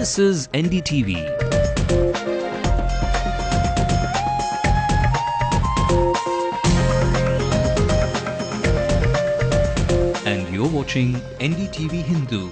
This is NDTV. And you're watching NDTV Hindu.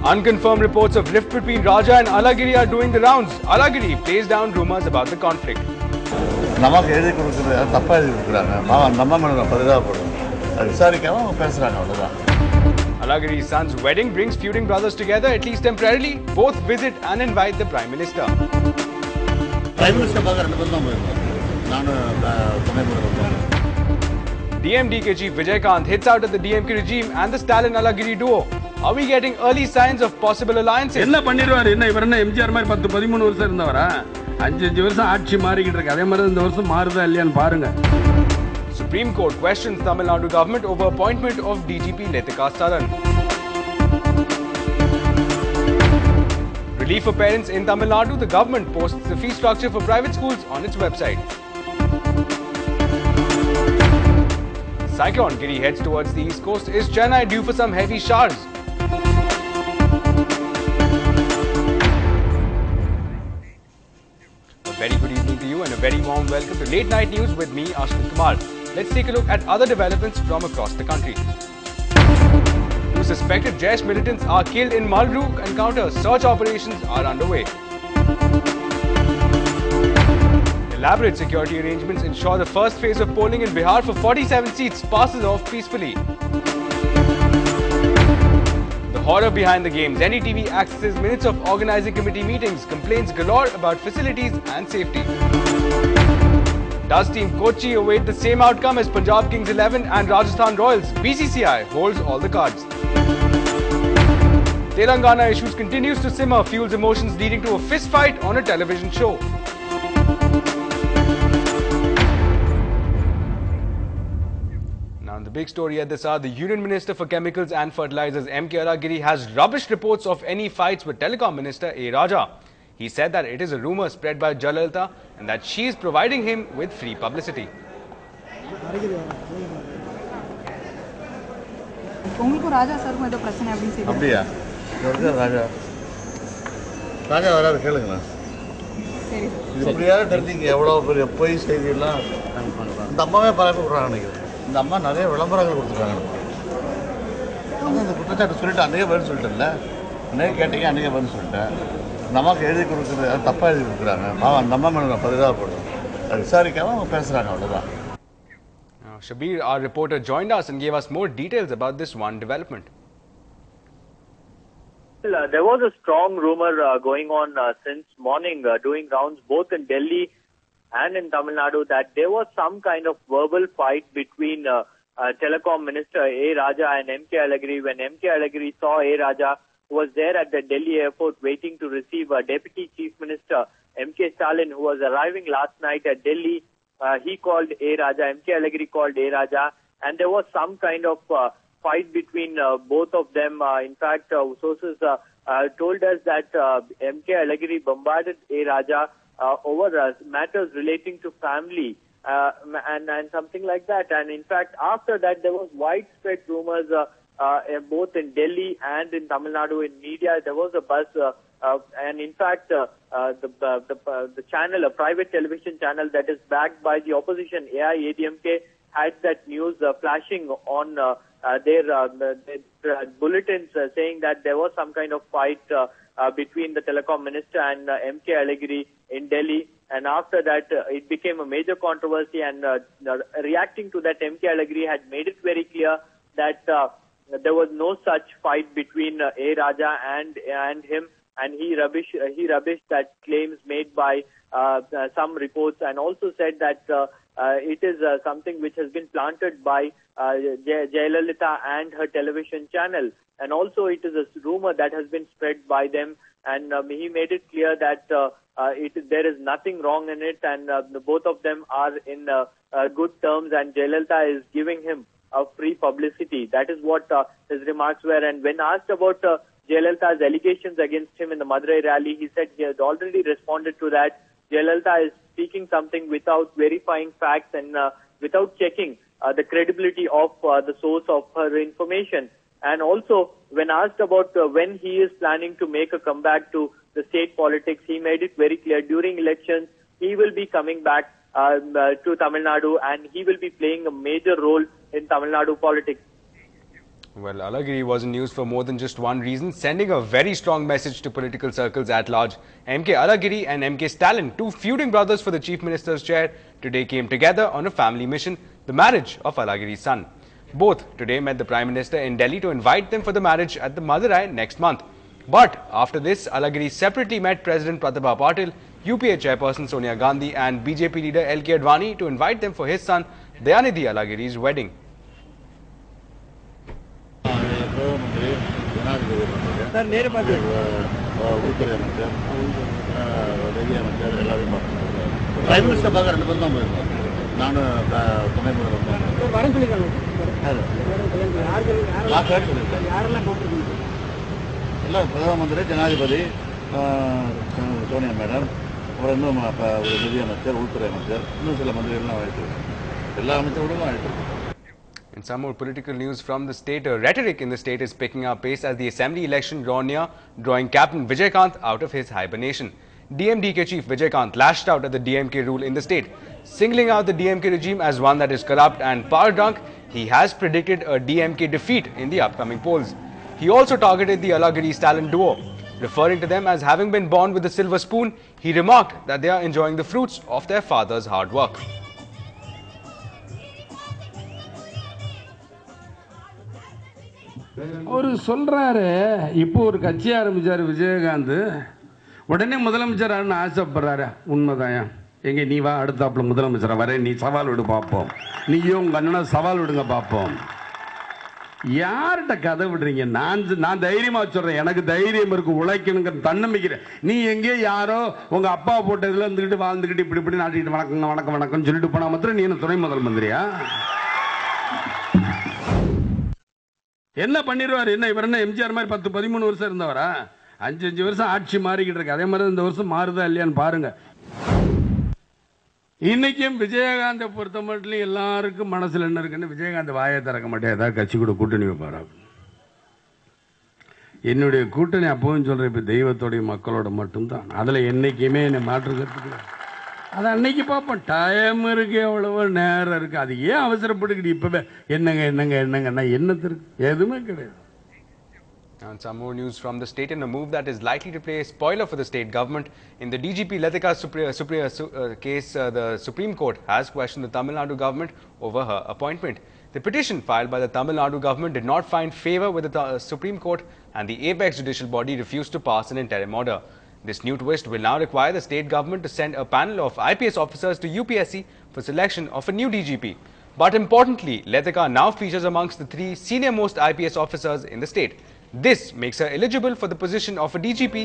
Unconfirmed reports of rift between Raja and Alagiri are doing the rounds. Alagiri plays down rumors about the conflict. Alagiri's son's wedding brings feuding brothers together, at least temporarily. Both visit and invite the Prime Minister. DMDK chief Vijay Kant hits out at the DMK regime and the Stalin-Alagiri duo. Are we getting early signs of possible alliances? Supreme Court questions Tamil Nadu government over appointment of DGP Letika Saran. Relief for parents in Tamil Nadu. The government posts the fee structure for private schools on its website. Cyclone Giri heads towards the east coast. Is Chennai due for some heavy showers? A very good evening to you and a very warm welcome to Late Night News with me, Ashwin Kumar. Let's take a look at other developments from across the country. Two suspected Jaish militants are killed in Malru encounter. Search operations are underway. Elaborate security arrangements ensure the first phase of polling in Bihar for 47 seats passes off peacefully. The horror behind the games. NETV accesses minutes of organizing committee meetings. Complaints galore about facilities and safety. Does Team Kochi await the same outcome as Punjab Kings 11 and Rajasthan Royals? BCCI holds all the cards. Telangana issues continues to simmer, fuels emotions leading to a fist fight on a television show. The big story at this hour, the Union Minister for Chemicals and Fertilizers M.K. Alagiri has rubbished reports of any fights with Telecom Minister A. Raja. He said that it is a rumour spread by Jayalalitha and that she is providing him with free publicity. இந்த அம்மா நிறைய விளம்பரங்கள் கொடுத்துருக்காங்க. அந்த குற்றச்சாட்டு சொல்லிட்டு அன்றைக்கே பதில் சொல்லிட்டேன்ல, அன்றைக்கே கேட்டீங்க, அன்றைக்கே பதில் சொல்லிட்டேன். இந்த அம்மாவுக்கு எழுதி கொடுக்குறது தப்பாக எழுதி கொடுக்குறாங்க. அந்த அம்மா மேலே நான் பதிலாக போடுறேன். அது விசாரிக்காமல் அவங்க பேசுகிறாங்க, அவ்வளோதான். Shabir, our reporter, joined us and gave us more details about this one development. Well, there was a strong rumor going on since morning, doing rounds both in Delhi and in Tamil Nadu, that there was some kind of verbal fight between Telecom Minister A. Raja and M.K. Alagiri. When M.K. Alagiri saw A. Raja, who was there at the Delhi airport waiting to receive Deputy Chief Minister M.K. Stalin, who was arriving last night at Delhi, he called A. Raja, M.K. Alagiri called A. Raja, and there was some kind of fight between both of them. In fact, sources told us that M.K. Alagiri bombarded A. Raja over matters relating to family and something like that. And in fact, after that, there was widespread rumors both in Delhi and in Tamil Nadu in media. There was a buzz, and in fact, the channel, a private television channel that is backed by the opposition, AIADMK, had that news flashing on their bulletins, saying that there was some kind of fight between the telecom minister and M.K. Alagiri in Delhi. And after that, it became a major controversy, and reacting to that, M.K. Alagiri had made it very clear that there was no such fight between A. Raja and him, and he rubbished that claims made by some reports, and also said that it is something which has been planted by Jayalalitha and her television channel. And also it is a rumor that has been spread by them, and he made it clear that there is nothing wrong in it, and both of them are in good terms, and Jayalalitha is giving him free publicity. That is what his remarks were. And when asked about Jayalalitha's allegations against him in the Madurai rally, he said he has already responded to that, Jayalalitha is speaking something without verifying facts and without checking the credibility of the source of her information. And also, when asked about when he is planning to make a comeback to the state politics, he made it very clear during elections he will be coming back to Tamil Nadu and he will be playing a major role in Tamil Nadu politics. Well, Alagiri was in news for more than just one reason, sending a very strong message to political circles at large. MK Alagiri and MK Stalin, two feuding brothers for the Chief Minister's chair, today came together on a family mission, the marriage of Alagiri's son. Both today met the Prime Minister in Delhi to invite them for the marriage at the Madurai next month. But after this, Alagiri separately met President Pratibha Patil, UPA chairperson Sonia Gandhi and BJP leader LK Advani to invite them for his son Dayanidhi Alagiri's wedding. Prime Minister பார்க்க ரெண்டு பேரும் தான் போயிருக்கோம். நானும் துணை முதல்வர் எல்லாம் பிரதம மந்திரி, ஜனாதிபதி, சோனியா மேடம், அப்புறம் இன்னும் ஒரு நிதியமைச்சர், உள்துறை அமைச்சர், இன்னும் சில மந்திரிகள்லாம் அழைச்சிருக்கோம். எல்லா அமைச்சர்களும் அழைச்சிருக்கோம். In some more political news from the state, rhetoric in the state is picking up pace as the assembly election draw near, drawing Captain Vijaykanth out of his hibernation. DMDK chief Vijaykanth lashed out at the DMK rule in the state. Singling out the DMK regime as one that is corrupt and power drunk, he has predicted a DMK defeat in the upcoming polls. He also targeted the Alagiri-Stalin duo. Referring to them as having been born with a silver spoon, he remarked that they are enjoying the fruits of their father's hard work. ஒரு சொல்றாரு, இப்போ ஒரு கட்சி ஆரம்பிச்சாரு விஜயகாந்த், உடனே முதலமைச்சர் ஆசைப்படுறாரு. உண்மைதான், எங்க நீ வா, அடுத்தாப்புல முதலமைச்சரா வரேன், நீ சவால் விடு பார்ப்போம், நீயும் உங்க அண்ணனா சவால் விடுங்க பார்ப்போம். யார்கிட்ட கதை விடுறீங்க? நான் தைரியமா சொல்றேன், எனக்கு தைரியம் இருக்கு, உழைக்கணுங்கிற தன்னம்பிக்கிறேன். நீ எங்கேயோ யாரோ உங்க அப்பா போட்டதுல இருந்துகிட்டு வாழ்ந்துகிட்டு இப்படி நாட்டிட்டு வணக்கம் வணக்கம் வணக்கம் சொல்லிட்டு போனா மாத்திரம் நீ என்ன துணை முதல் மந்திரியா? என்ன பண்ணிடுவார்? என்ன இவர் என்ன எம்ஜிஆர் மாதிரி 10-13 வருஷம் இருந்தவரா? 5 வருஷம் ஆட்சி மாறிக்கிட்டு இருக்கு. அதே மாதிரி இந்த வருஷம் மாறுதா இல்லையான்னு பாருங்க. இன்னைக்கும் விஜயகாந்தை பொறுத்த மட்டும் எல்லாருக்கும் மனசுல என்ன இருக்குன்னு, விஜயகாந்த் வாயை திறக்க மாட்டேன், ஏதாவது கட்சி கூட கூட்டணி வைப்பாரா? என்னுடைய கூட்டணி அப்பவும் சொல்றேன், இப்ப தெய்வத்தோடைய மக்களோட மட்டும்தான். அதுல என்னைக்குமே என்னை மாற்றுக்கிறதுக்கு அது அன்னைக்கு பார்ப்போம். டைம் இருக்கு, எவ்வளவோ நேரம் இருக்கு. அது ஏன் அவசரப்பட்டுக்கிட்டு இப்பவே என்னங்க என்னங்க என்னங்கன்னா என்னத்திற்கு எதுவுமே கிடையாது. And some more news from the state in a move that is likely to play a spoiler for the state government. In the DGP Latika case, the Supreme Court has questioned the Tamil Nadu government over her appointment. The petition filed by the Tamil Nadu government did not find favour with the Supreme Court, and the apex judicial body refused to pass an interim order. This new twist will now require the state government to send a panel of IPS officers to UPSC for selection of a new DGP. But importantly, Latika now features amongst the 3 senior-most IPS officers in the state. This makes her eligible for the position of a DGP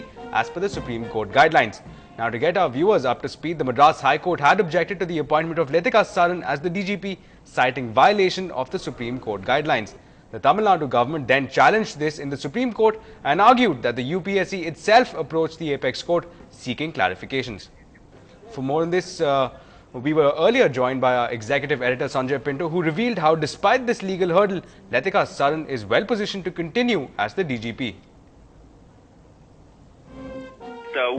as per the Supreme Court guidelines. Now, to get our viewers up to speed, the Madras High Court had objected to the appointment of Latika Saran as the DGP, citing violation of the Supreme Court guidelines. The Tamil Nadu government then challenged this in the Supreme Court and argued that the UPSC itself approached the apex court seeking clarifications. For more on this, we were earlier joined by our executive editor Sanjay Pinto, who revealed how despite this legal hurdle, Latika Saran is well positioned to continue as the DGP.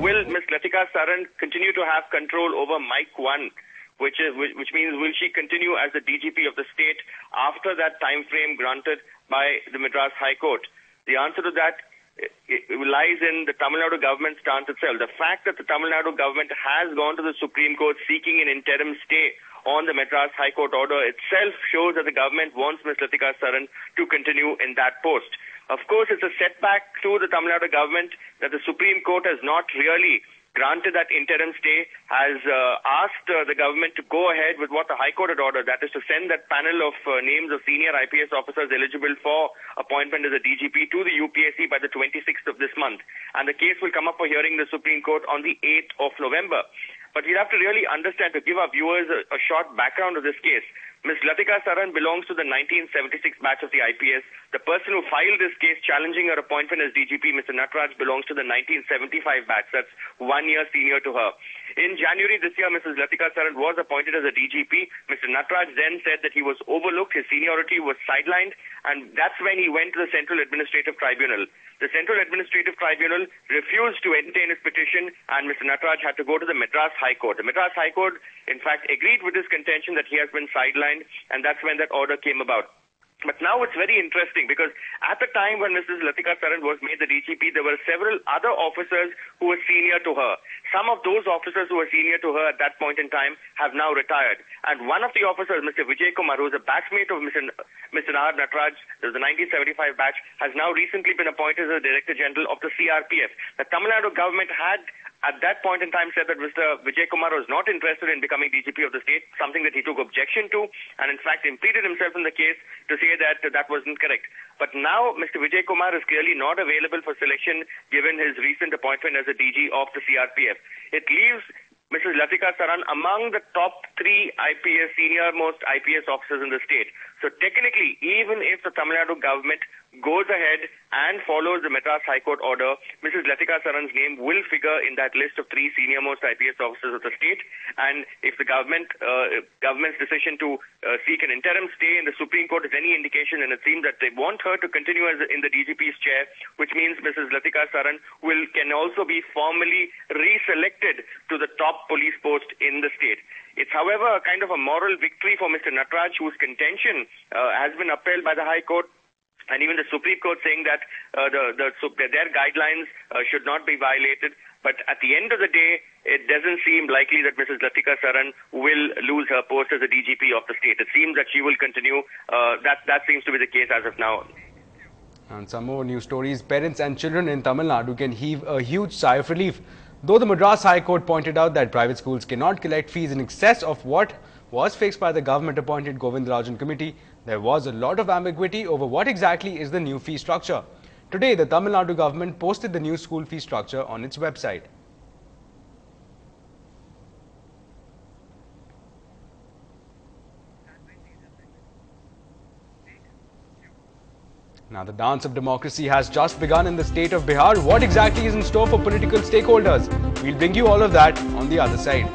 Will Ms. Latika Saran continue to have control over Mike 1? Which means will she continue as the DGP of the state after that time frame granted by the Madras High Court? The answer to that lies in the Tamil Nadu government stance itself. The fact that the Tamil Nadu government has gone to the Supreme Court seeking an interim stay on the Madras High Court order itself shows that the government wants Ms. Latika Saran to continue in that post. Of course, it's a setback to the Tamil Nadu government that the Supreme Court has not really granted that interim stay, has asked the government to go ahead with what the High Court had ordered, that is to send that panel of names of senior IPS officers eligible for appointment as a DGP to the UPSC by the 26th of this month. And the case will come up for hearing in the Supreme Court on the 8th of November. But we have to really understand, to give our viewers a short background of this case. Ms. Latika Saran belongs to the 1976 batch of the IPS. The person who filed this case challenging her appointment as DGP, Mr. Nataraj, belongs to the 1975 batch. That's 1 year senior to her. In January this year, Mrs. Latika Saran was appointed as a DGP. Mr. Nataraj then said that he was overlooked, his seniority was sidelined, and that's when he went to the Central Administrative Tribunal. The Central Administrative Tribunal refused to entertain his petition, and Mr. Nataraj had to go to the Madras High Court. The Madras High Court, in fact, agreed with his contention that he has been sidelined, and that's when that order came about. But now it's very interesting because at the time when Mrs. Latika Saran was made the DGP, there were several other officers who were senior to her. Some of those officers who were senior to her at that point in time have now retired. And one of the officers, Mr. Vijay Kumar, who is a batchmate of Mr. R. Nataraj, there was the 1975 batch, has now recently been appointed as the Director General of the CRPF. The Tamil Nadu government had at that point in time said that Mr. Vijay Kumar was not interested in becoming DGP of the state, something that he took objection to, and in fact impleaded himself in the case to say that that wasn't correct. But now Mr. Vijay Kumar is clearly not available for selection given his recent appointment as a DG of the CRPF. It leaves Mrs. Latika Saran among the top 3 IPS, senior-most IPS officers in the state. So technically, even if the Tamil Nadu government goes ahead and follows the Madras High Court order, Mrs. Latika Saran's name will figure in that list of 3 senior-most IPS officers of the state. And if the government's decision to seek an interim stay in the Supreme Court is any indication, and it seems that they want her to continue as in the DGP's chair, which means Mrs. Latika Saran can also be formally reselected to the top police post in the state. It's, however, a kind of a moral victory for Mr. Nataraj, whose contention has been upheld by the High Court, and even the Supreme Court saying that their guidelines should not be violated. But at the end of the day, it doesn't seem likely that Mrs. Latika Saran will lose her post as a DGP of the state. It seems that she will continue. That seems to be the case as of now. And some more news stories. Parents and children in Tamil Nadu can heave a huge sigh of relief. Though the Madras High Court pointed out that private schools cannot collect fees in excess of what was fixed by the government-appointed Govindarajan committee, there was a lot of ambiguity over what exactly is the new fee structure. Today, the Tamil Nadu government posted the new school fee structure on its website. Now, the dance of democracy has just begun in the state of Bihar. What exactly is in store for political stakeholders? We'll bring you all of that on the other side.